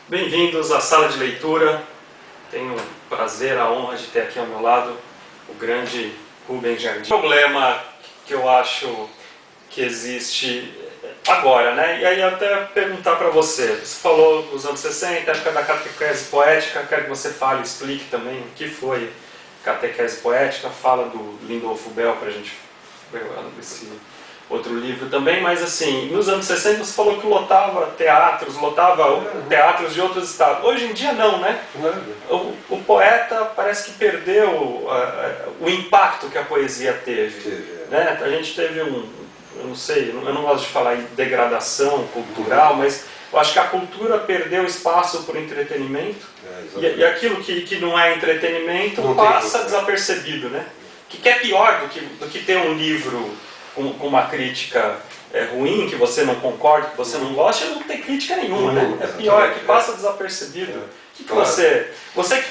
Bem-vindos à sala de leitura. Tenho o prazer, a honra de ter aqui ao meu lado o grande Rubens Jardim. O problema que eu acho que existe agora, né? E aí até perguntar para você. Você falou dos anos 60, época da catequese poética. Quero que você fale, explique também o que foi catequese poética. Fala do Lindolfo Bell para a gente ver esse outro livro também, mas assim, nos anos 60 você falou que lotava teatros de outros estados. Hoje em dia não, né? O poeta parece que perdeu o impacto que a poesia teve. Né? A gente teve eu não sei, eu não gosto de falar em degradação cultural, mas eu acho que a cultura perdeu espaço para o entretenimento, e aquilo que não é entretenimento não passa desapercebido, né? Que é pior do que ter um livro com uma crítica ruim, que você não concorda, que você não gosta, não tem crítica nenhuma, né? É pior, que passa desapercebido. Você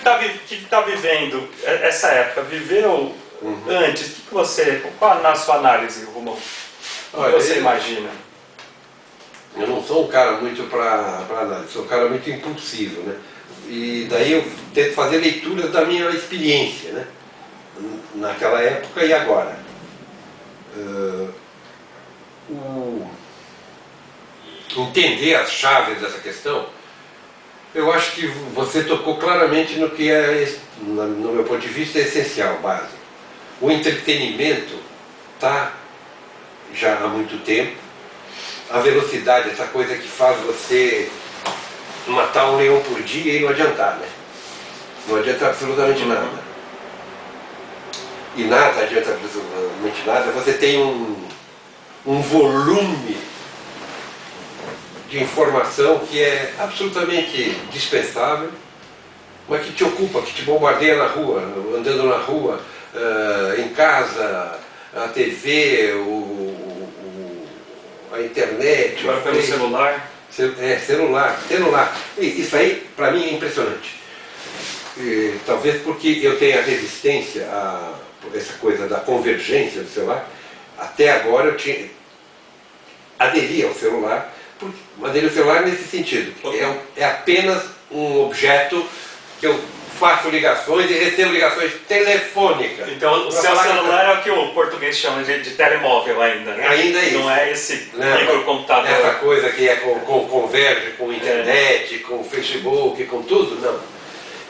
que está vivendo essa época, viveu antes, qual a sua análise, Romão? O que você imagina? Eu não sou um cara muito para análise, sou um cara muito impulsivo, né? E daí eu tento fazer leituras da minha experiência, né? Naquela época e agora. Entender as chaves dessa questão, eu acho que você tocou claramente no que é, no meu ponto de vista, essencial, básico. O entretenimento está já há muito tempo. A velocidade, essa coisa que faz você matar um leão por dia e não adiantar, né? Não adianta absolutamente nada. E nada adianta absolutamente nada. Você tem um volume de informação que é absolutamente dispensável, mas que te ocupa, que te bombardeia na rua, andando na rua, em casa, a TV, a internet. Agora pelo celular. Celular. E isso aí, para mim, é impressionante. Talvez porque eu tenha resistência a essa coisa da convergência do celular. Até agora eu aderi ao celular, aderi ao celular nesse sentido. É apenas um objeto que eu faço ligações e recebo ligações telefônicas. Então o seu celular é o que o português chama de telemóvel ainda, né? Ainda é isso. Não é esse microcomputador. Essa coisa que converge com internet, com Facebook, com tudo, não.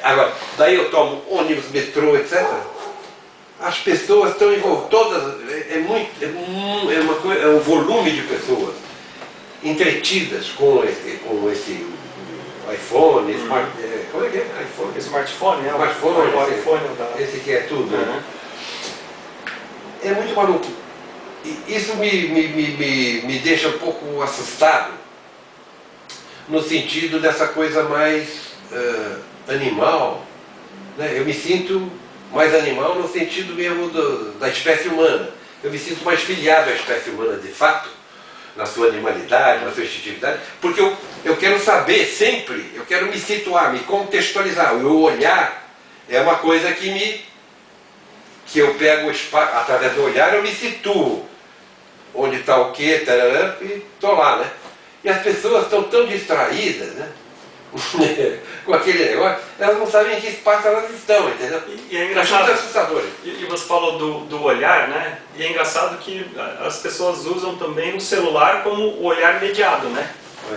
Agora, daí eu tomo ônibus, metrô, etc. As pessoas estão envolvidas, todas, é um volume de pessoas entretidas com esse iPhone, como é que é? iPhone? Smartphone, né? Smartphone, o iPhone esse que é tudo. Né? É muito maluco. E isso me deixa um pouco assustado, no sentido dessa coisa mais animal. Né? Eu me sinto mais animal no sentido mesmo da espécie humana. Eu me sinto mais filiado à espécie humana, de fato, na sua animalidade, na sua instintividade, porque eu quero saber sempre, eu quero me situar, me contextualizar. O meu olhar é uma coisa que eu pego através do olhar, eu me situo onde está o quê, tarará, e estou lá, né? E as pessoas estão tão distraídas, né? Com aquele negócio, elas não sabem em que espaço elas estão, entendeu? E é engraçado, assustador. E você falou do olhar, né? E é engraçado que as pessoas usam também o celular como o olhar mediado, né?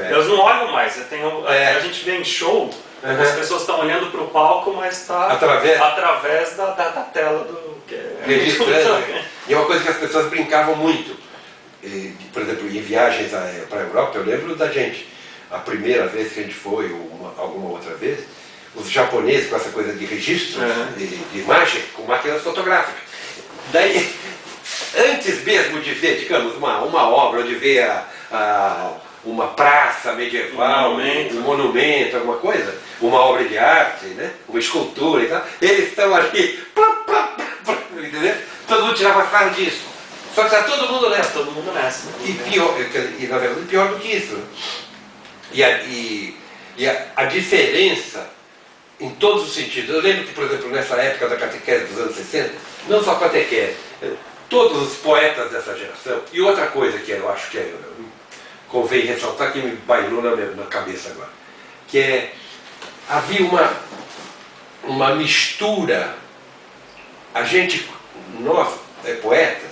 Elas não olham mais. A gente vê em show, as pessoas estão olhando para o palco, mas está através da tela do... Registrando. E é uma coisa que as pessoas brincavam muito. Por exemplo, em viagens para a Europa, eu lembro da gente. A primeira vez que a gente foi, ou alguma outra vez, os japoneses com essa coisa de registro, de imagem, com máquinas fotográficas. Daí, antes mesmo de ver, digamos, uma obra, de ver uma praça medieval, um monumento, alguma coisa, uma obra de arte, né? Uma escultura e tal, eles estão ali, entendeu? Todo mundo tirava sarro disso. Só que está todo mundo nessa. Todo mundo nessa. E na verdade, pior do que isso. E a diferença em todos os sentidos. Eu lembro que, por exemplo, nessa época da catequese dos anos 60, não só catequese, todos os poetas dessa geração, e outra coisa que eu acho que convém ressaltar, que me bailou na cabeça agora, havia uma mistura, nós, poetas,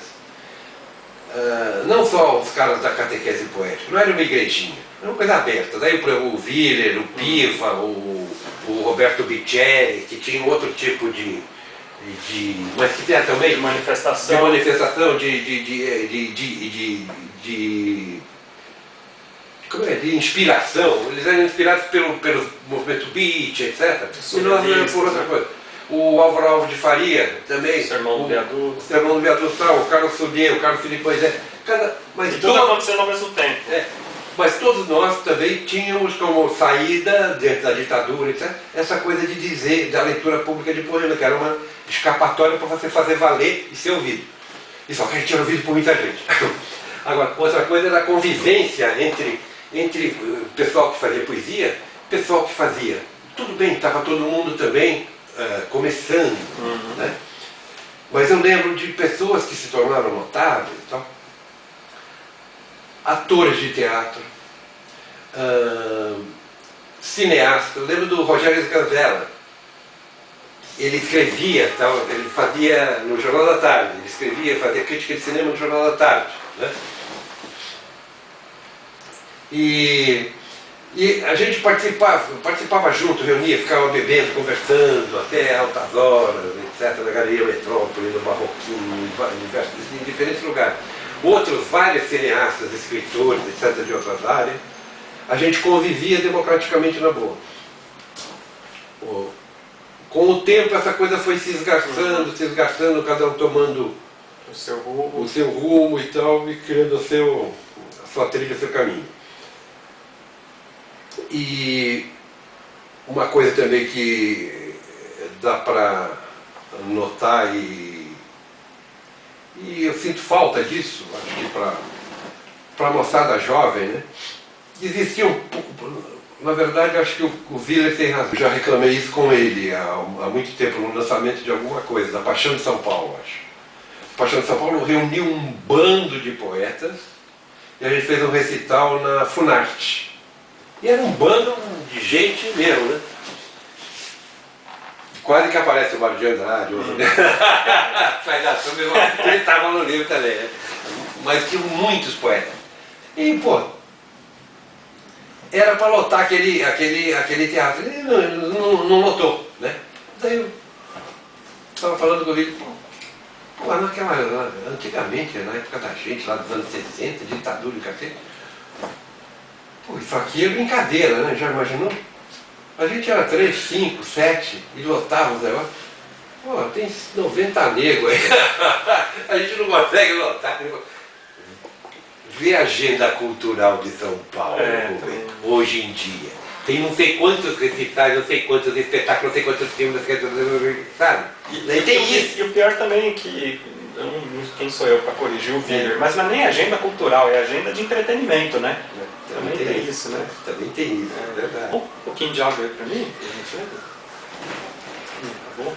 não só os caras da catequese poética, não era uma igrejinha, era uma coisa aberta. Daí o Willer, o Piva, o Roberto Bicelli, que tinha outro tipo mas que tem também De manifestação. de inspiração. Eles eram inspirados pelo movimento beat, etc. E nós éramos por outra coisa. O Álvaro Alves de Faria também. Sermão do Viaduto. Sermão do Viaduto, o Carlos Sulier, o Carlos Filipe Moisés. Mas e tudo acontecendo ao mesmo tempo. Mas todos nós também tínhamos como saída, dentro da ditadura, etc., essa coisa de dizer, da leitura pública de poema, que era uma escapatória para você fazer valer e ser ouvido. E só que a gente era ouvido por muita gente. Agora, outra coisa era a convivência entre o pessoal que fazia poesia, o pessoal que fazia. Tudo bem, estava todo mundo também começando, né? Mas eu lembro de pessoas que se tornaram notáveis, então, atores de teatro, cineastas. Eu lembro do Rogério Sganzella. Ele escrevia, ele fazia no Jornal da Tarde, fazia crítica de cinema no Jornal da Tarde, né? E a gente participava junto, reunia, ficava bebendo, conversando até altas horas, etc., na Galeria Metrópole, no Barroquinho, em diferentes lugares. Outros, vários cineastas, escritores, etc., de outras áreas, a gente convivia democraticamente na boa. Com o tempo essa coisa foi se esgarçando, cada um tomando o seu rumo e tal, e criando a sua trilha, o seu caminho. E uma coisa também que dá para notar e eu sinto falta disso, acho que para a moçada jovem, né? Existia na verdade, acho que o Willer tem razão. Eu já reclamei isso com ele há muito tempo, no lançamento de alguma coisa, da Paixão de São Paulo, acho. A Paixão de São Paulo reuniu um bando de poetas e a gente fez um recital na Funarte. E era um bando de gente mesmo, né? Quase que aparece o Mário de Andrade, ele estava no livro também, né? Mas tinha muitos poetas. E, pô, era para lotar aquele teatro. Ele não lotou, né? Daí eu estava falando com ele, pô, antigamente, na época da gente, lá dos anos 60, ditadura e cacete, pô, isso aqui é brincadeira, né? Já imaginou? A gente era 3, 5, 7 e lotava os negócios. Pô, tem 90 negros aí. A gente não consegue lotar. Vê a agenda cultural de São Paulo hoje em dia. Tem não sei quantos recitais, não sei quantos espetáculos, não sei quantos filmes, sabe? Tem isso. E o pior também é que, quem sou eu para corrigir o Willer, mas não é nem agenda cultural, é agenda de entretenimento, né? Também tem isso, né? Também tem isso, é verdade. Um pouquinho de água aí para mim, por gentileza. Acabou.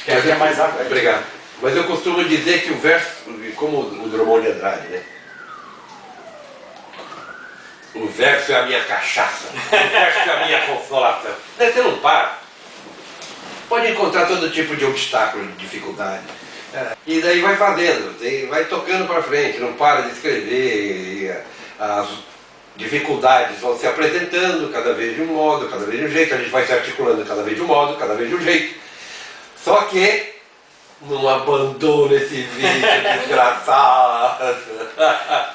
Quer mais água? Obrigado. Mas eu costumo dizer que o verso, como o Drummond de Andrade, né? O verso é a minha cachaça, o verso é a minha consolação. Daí você não para. Pode encontrar todo tipo de obstáculo, de dificuldade. E daí vai fazendo, vai tocando para frente, não para de escrever. E as dificuldades vão se apresentando cada vez de um modo, cada vez de um jeito. A gente vai se articulando cada vez de um modo, cada vez de um jeito. Só que não abandona esse vício desgraçado.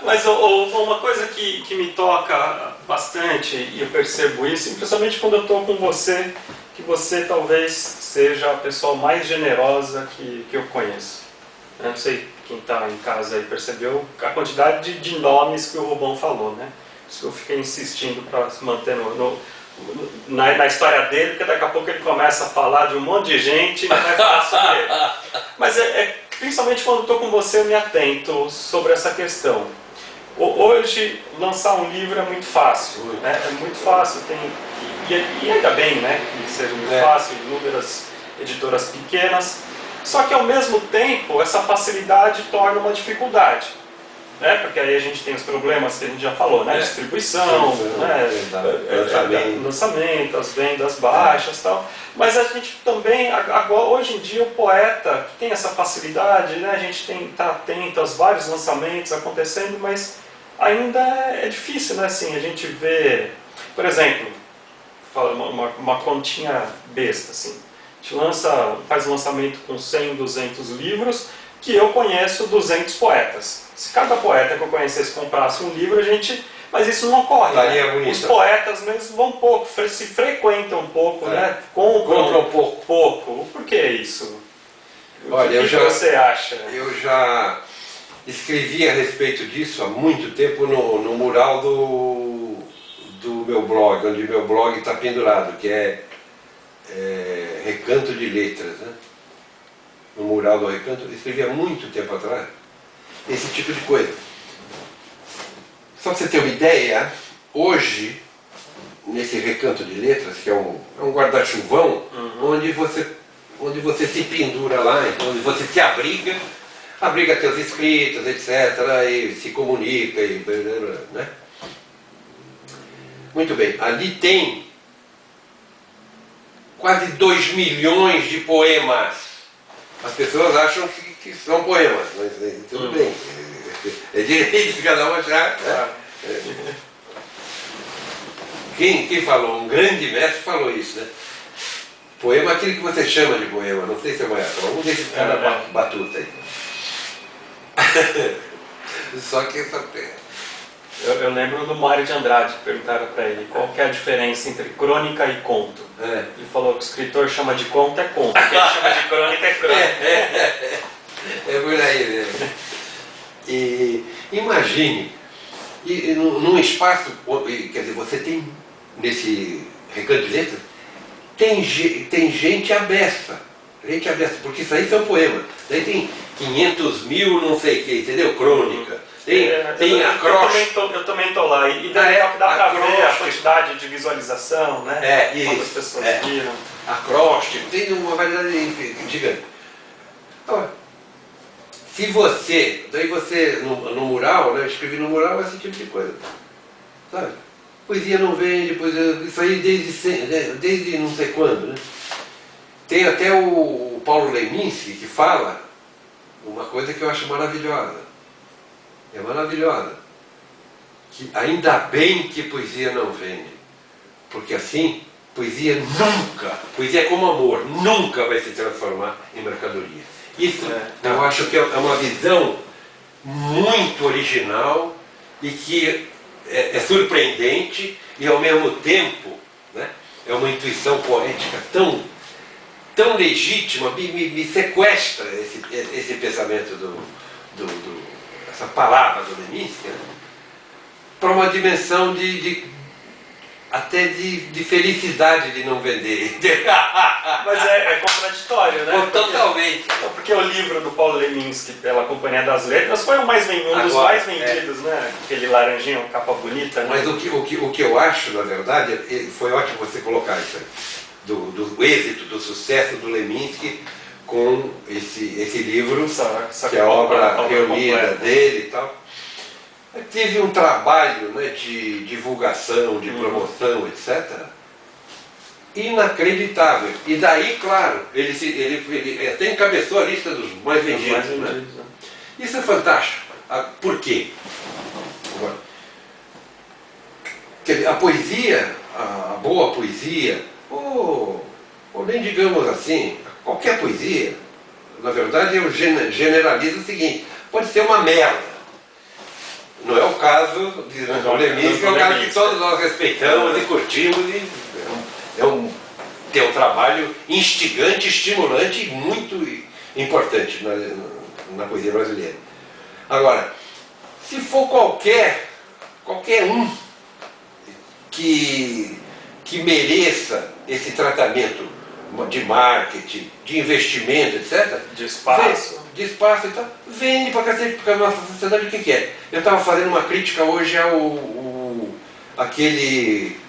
Mas uma coisa que me toca bastante, e eu percebo isso, principalmente quando eu estou com você, que você talvez seja a pessoa mais generosa que eu conheço. Eu não sei quem está em casa aí percebeu a quantidade de nomes que o Rubão falou, né? Por isso que eu fiquei insistindo para se manter na história dele, porque daqui a pouco ele começa a falar de um monte de gente e não vai falar sobre ele. Mas principalmente quando estou com você eu me atento sobre essa questão. Hoje, lançar um livro é muito fácil, né? É muito fácil, e ainda bem, né, que seja muito fácil, inúmeras editoras pequenas, só que ao mesmo tempo essa facilidade torna uma dificuldade. né? Porque aí a gente tem os problemas que a gente já falou, né? Distribuição, né? Lançamento, as vendas baixas e tal. Mas a gente também, agora, hoje em dia, o poeta que tem essa facilidade, né? A gente está atento aos vários lançamentos acontecendo, mas ainda é difícil, né? Assim, a gente vê, por exemplo, uma continha besta, assim. A gente faz um lançamento com 100, 200 livros, que eu conheço 200 poetas. Se cada poeta que eu conhecesse comprasse um livro, mas isso não ocorre. Né? Os poetas mesmo vão pouco, se frequentam um pouco, né? Compram um pouco. Por que isso? Olha, o que você acha? Eu já escrevi a respeito disso há muito tempo no mural do meu blog, onde meu blog está pendurado, que é Recanto de Letras, né? No mural do Recanto, eu escrevi há muito tempo atrás esse tipo de coisa. Só para você ter uma ideia, hoje, nesse Recanto de Letras, que é um guarda-chuvão, onde você se pendura lá, onde você se abriga teus escritos, etc., e se comunica, né? Muito bem, ali tem quase 2 milhões de poemas. As pessoas acham que são poemas, mas tudo bem. É direito de cada um achar. Né? Quem falou? Um grande mestre falou isso, né? Poema é aquilo que você chama de poema. Não sei se é uma vamos ver se cara batuta aí. Só que essa... Eu lembro do Mário de Andrade, que perguntaram para ele qual que é a diferença entre crônica e conto. Ele falou que o escritor chama de conto é conto, quem chama de crônica é crônica. É por aí mesmo. E imagine, num espaço, quer dizer, você tem, nesse Recanto de Letras, tem gente abessa, porque isso aí são poemas. Daí tem 500 mil não sei o que, entendeu? Crônica. Tem acróstico. Eu também estou lá. E dá para ver a quantidade de visualização, né? Quantas pessoas viram. Acróstico, tem uma variedade gigante. Então, se você, no mural, né, eu escrevi no mural esse tipo de coisa. Sabe? Poesia não vende, isso aí desde não sei quando, né? Tem até o Paulo Leminski que fala uma coisa que eu acho maravilhosa. É maravilhosa. Que ainda bem que poesia não vende. Porque assim, poesia é como amor, nunca vai se transformar em mercadoria. Isso eu acho que é uma visão muito original e que é surpreendente e ao mesmo tempo, né, é uma intuição poética tão legítima, me sequestra esse pensamento essa palavra do Leminski, né, para uma dimensão até de felicidade de não vender. Mas é contraditório, né? Totalmente. Porque o livro do Paulo Leminski, pela Companhia das Letras, foi um dos mais vendidos, né? Aquele laranjinho, capa bonita. Né? Mas o que eu acho, na verdade, foi ótimo você colocar isso aí, do êxito, do sucesso do Leminski com esse livro, que é a obra reunida dele e tal. Teve um trabalho, né, de divulgação, de promoção, etc., inacreditável. E daí, claro, ele até encabeçou a lista dos mais vendidos. Né? Isso é fantástico. Por quê? A poesia, a boa poesia, ou nem digamos assim, qualquer poesia, na verdade eu generalizo o seguinte, pode ser uma merda. Não é o caso de Leminski, que é um cara que todos nós respeitamos e curtimos, e tem um trabalho instigante, estimulante e muito importante na poesia brasileira. Agora, se for qualquer um que mereça esse tratamento de marketing, de investimento, etc., de espaço e tal, vende pra cacete, porque a nossa sociedade o que é? Eu estava fazendo uma crítica hoje o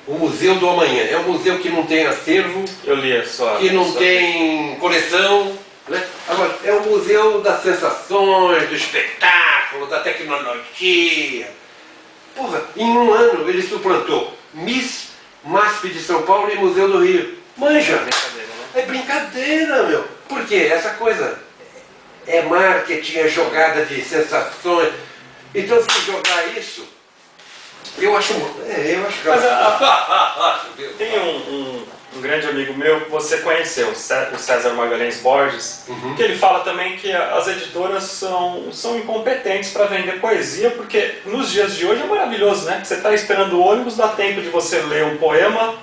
Museu do Amanhã. É um museu que não tem acervo, eu li só, que não tem coleção, né? Agora, é um museu das sensações, do espetáculo, espetáculo da tecnologia. Porra, em um ano ele suplantou Miss MASP de São Paulo e Museu do Rio. Manja! Brincadeira, né? É brincadeira, meu. Por quê? Essa coisa é marketing, é jogada de sensações. Então, se jogar isso, eu acho que... Mas tem um grande amigo meu que você conheceu, o César Magalhães Borges, que ele fala também que as editoras são incompetentes para vender poesia, porque nos dias de hoje é maravilhoso, né? Você está esperando o ônibus, dá tempo de você ler um poema,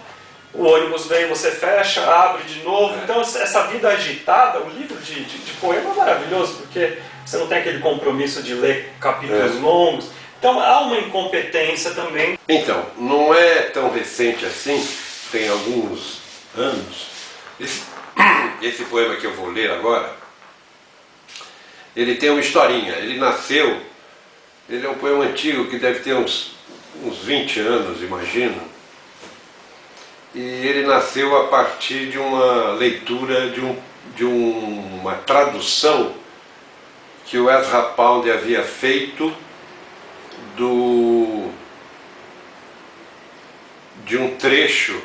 o ônibus vem, você fecha, abre de novo. Então essa vida agitada, o livro de poema é maravilhoso, porque você não tem aquele compromisso de ler capítulos longos. Então há uma incompetência também. Então, não é tão recente assim, tem alguns anos. Esse poema que eu vou ler agora, ele tem uma historinha. Ele é um poema antigo que deve ter uns 20 anos, imagino. E ele nasceu a partir de uma leitura, de uma tradução que o Ezra Pound havia feito de um trecho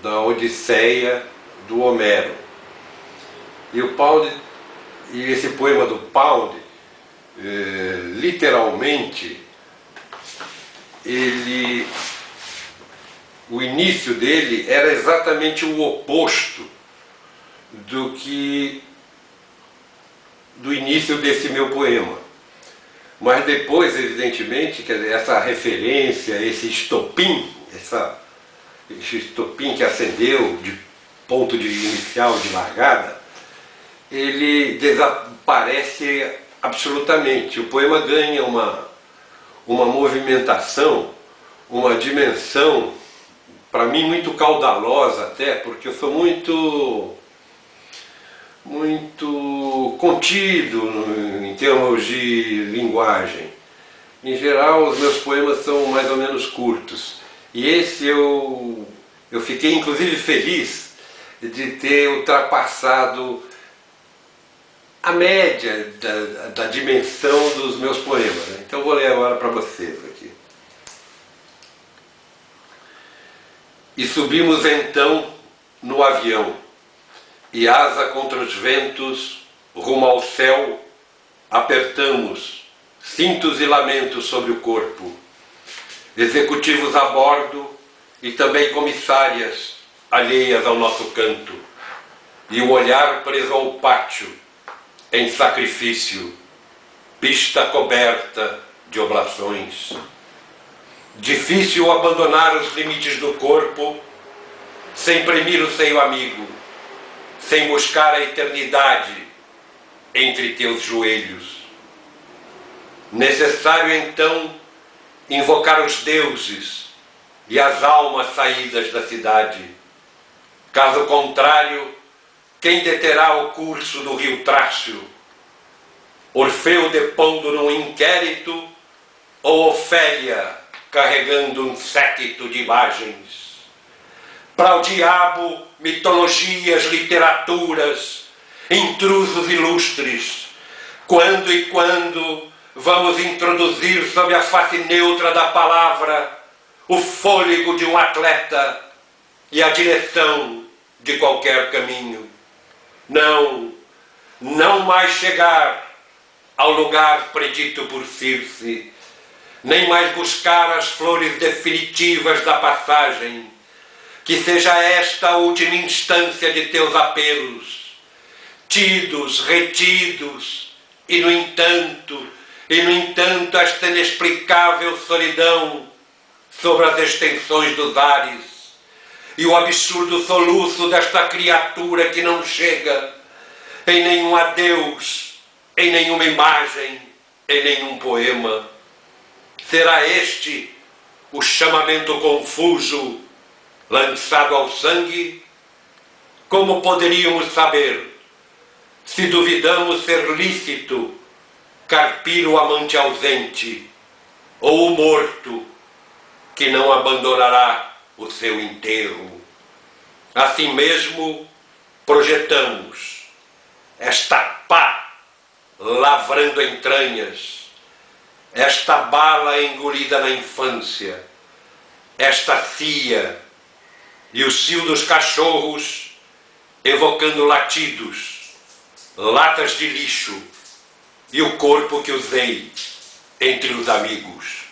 da Odisseia do Homero. E esse poema do Pound, literalmente, o início dele era exatamente o oposto do início desse meu poema. Mas depois, evidentemente, quer dizer, essa referência, esse estopim que acendeu de ponto de inicial, de largada, ele desaparece absolutamente. O poema ganha uma movimentação, uma dimensão, para mim, muito caudalosa até, porque eu sou muito contido em termos de linguagem. Em geral, os meus poemas são mais ou menos curtos. E esse eu fiquei inclusive feliz de ter ultrapassado a média da dimensão dos meus poemas, né? Então vou ler agora para vocês aqui. E subimos então no avião, e asa contra os ventos, rumo ao céu, apertamos, cintos e lamentos sobre o corpo, executivos a bordo e também comissárias alheias ao nosso canto, e o olhar preso ao pátio, em sacrifício, pista coberta de oblações. Difícil abandonar os limites do corpo, sem premir o seio amigo, sem buscar a eternidade entre teus joelhos. Necessário então invocar os deuses e as almas saídas da cidade. Caso contrário, quem deterá o curso do rio Trácio? Orfeu depondo num inquérito ou Ofélia carregando um séquito de imagens? Para o diabo, mitologias, literaturas, intrusos ilustres, quando e quando vamos introduzir sob a face neutra da palavra o fôlego de um atleta e a direção de qualquer caminho. Não mais chegar ao lugar predito por Circe, nem mais buscar as flores definitivas da passagem, que seja esta a última instância de teus apelos, tidos, retidos, e no entanto, esta inexplicável solidão sobre as extensões dos ares, e o absurdo soluço desta criatura que não chega em nenhum adeus, em nenhuma imagem, em nenhum poema. Será este o chamamento confuso lançado ao sangue? Como poderíamos saber, se duvidamos ser lícito carpir o amante ausente ou o morto que não abandonará o seu enterro? Assim mesmo projetamos esta pá lavrando entranhas, esta bala engolida na infância, esta cia e o cio dos cachorros evocando latidos, latas de lixo e o corpo que usei entre os amigos.